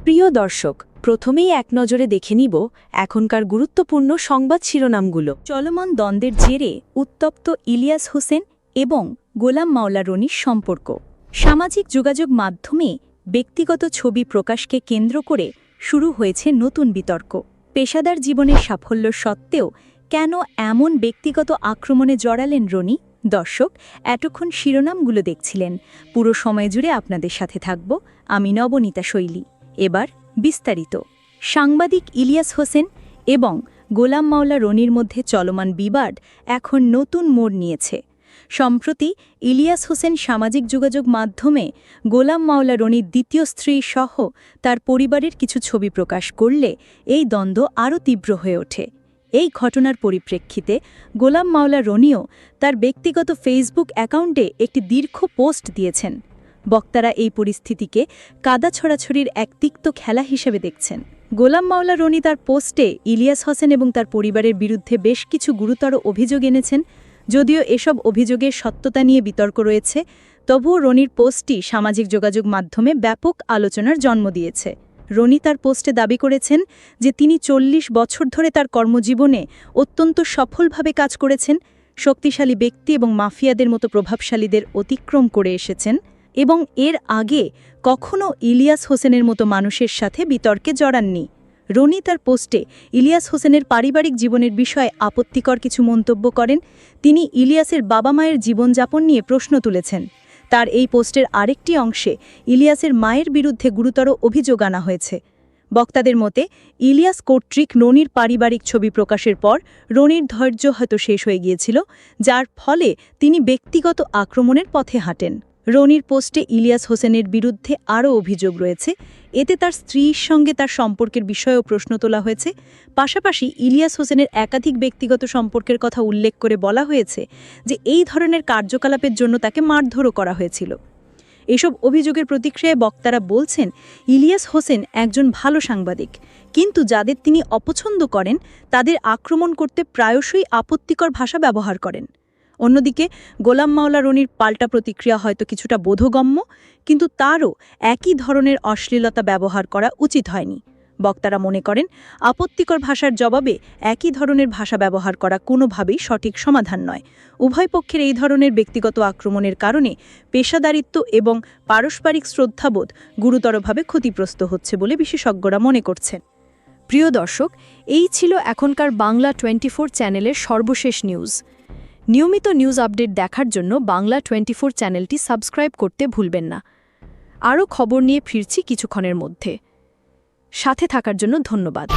প্রিয় দর্শক, প্রথমেই এক নজরে দেখে নিব এখনকার গুরুত্বপূর্ণ সংবাদ শিরোনামগুলো। চলমান দ্বন্দ্বের জেরে উত্তপ্ত ইলিয়াস হোসেন এবং গোলাম মাওলা রনির সম্পর্ক। সামাজিক যোগাযোগ মাধ্যমে ব্যক্তিগত ছবি প্রকাশকে কেন্দ্র করে শুরু হয়েছে নতুন বিতর্ক। পেশাদার জীবনের সাফল্য সত্ত্বেও কেন এমন ব্যক্তিগত আক্রমণে জড়ালেন রনি? দর্শক, এতক্ষণ শিরোনামগুলো দেখছিলেন। পুরো সময় জুড়ে আপনাদের সাথে থাকব আমি নবনীতা শৈলী। এবার বিস্তারিত। সাংবাদিক ইলিয়াস হোসেন এবং গোলাম মাওলা রনির মধ্যে চলমান বিবাদ এখন নতুন মোড় নিয়েছে। সম্প্রতি ইলিয়াস হোসেন সামাজিক যোগাযোগ মাধ্যমে গোলাম মাওলা রনির দ্বিতীয় স্ত্রী সহ তার পরিবারের কিছু ছবি প্রকাশ করলে এই দ্বন্দ্ব আরও তীব্র হয়ে ওঠে। এই ঘটনার পরিপ্রেক্ষিতে গোলাম মাওলা রনিও তার ব্যক্তিগত ফেসবুক অ্যাকাউন্টে একটি দীর্ঘ পোস্ট দিয়েছেন। বক্তারা এই পরিস্থিতিকে কাদা ছড়াছড়ির এক তিক্ত খেলা হিসেবে দেখছেন। গোলাম মাওলা রনি তার পোস্টে ইলিয়াস হোসেন এবং তার পরিবারের বিরুদ্ধে বেশ কিছু গুরুতর অভিযোগ এনেছেন। যদিও এসব অভিযোগের সত্যতা নিয়ে বিতর্ক রয়েছে, তবুও রনির পোস্টটি সামাজিক যোগাযোগ মাধ্যমে ব্যাপক আলোচনার জন্ম দিয়েছে। রনি তার পোস্টে দাবি করেছেন যে তিনি 40 বছর ধরে তার কর্মজীবনে অত্যন্ত সফলভাবে কাজ করেছেন, শক্তিশালী ব্যক্তি এবং মাফিয়াদের মতো প্রভাবশালীদের অতিক্রম করে এসেছেন এবং এর আগে কখনো ইলিয়াস হোসেনের মতো মানুষের সাথে বিতর্কে জড়াননি। রনি তার পোস্টে ইলিয়াস হোসেনের পারিবারিক জীবনের বিষয়ে আপত্তিকর কিছু মন্তব্য করেন। তিনি ইলিয়াসের বাবা মায়ের জীবনযাপন নিয়ে প্রশ্ন তুলেছেন। তার এই পোস্টের আরেকটি অংশে ইলিয়াসের মায়ের বিরুদ্ধে গুরুতর অভিযোগ আনা হয়েছে। বক্তাদের মতে ইলিয়াস কর্তৃক রনির পারিবারিক ছবি প্রকাশের পর রনির ধৈর্য হয়তো শেষ হয়ে গিয়েছিল, যার ফলে তিনি ব্যক্তিগত আক্রমণের পথে হাঁটেন। রনির পোস্টে ইলিয়াস হোসেনের বিরুদ্ধে আরও অভিযোগ রয়েছে। এতে তার স্ত্রীর সঙ্গে তার সম্পর্কের বিষয়েও প্রশ্ন তোলা হয়েছে। পাশাপাশি ইলিয়াস হোসেনের একাধিক ব্যক্তিগত সম্পর্কের কথা উল্লেখ করে বলা হয়েছে যে এই ধরনের কার্যকলাপের জন্য তাকে মারধরও করা হয়েছিল। এসব অভিযোগের প্রতিক্রিয়ায় বক্তারা বলছেন, ইলিয়াস হোসেন একজন ভালো সাংবাদিক, কিন্তু যাদের তিনি অপছন্দ করেন তাদের আক্রমণ করতে প্রায়শই আপত্তিকর ভাষা ব্যবহার করেন। অন্যদিকে গোলাম মাওলা রনির পাল্টা প্রতিক্রিয়া হয়তো কিছুটা বোধগম্য, কিন্তু তারও একই ধরনের অশ্লীলতা ব্যবহার করা উচিত হয়নি। বক্তারা মনে করেন, আপত্তিকর ভাষার জবাবে একই ধরনের ভাষা ব্যবহার করা কোনোভাবেই সঠিক সমাধান নয়। উভয় পক্ষের এই ধরনের ব্যক্তিগত আক্রমণের কারণে পেশাদারিত্ব এবং পারস্পরিক শ্রদ্ধাবোধ গুরুতরভাবে ক্ষতিগ্রস্ত হচ্ছে বলে বিশেষজ্ঞরা মনে করছেন। প্রিয় দর্শক, এই ছিল এখনকার বাংলা 24 চ্যানেলের সর্বশেষ নিউজ। নিয়মিত নিউজ আপডেট দেখার জন্য বাংলা 24 চ্যানেলটি সাবস্ক্রাইব করতে ভুলবেন না। আরও খবর নিয়ে ফিরছি কিছুক্ষণের মধ্যে। সাথে থাকার জন্য ধন্যবাদ।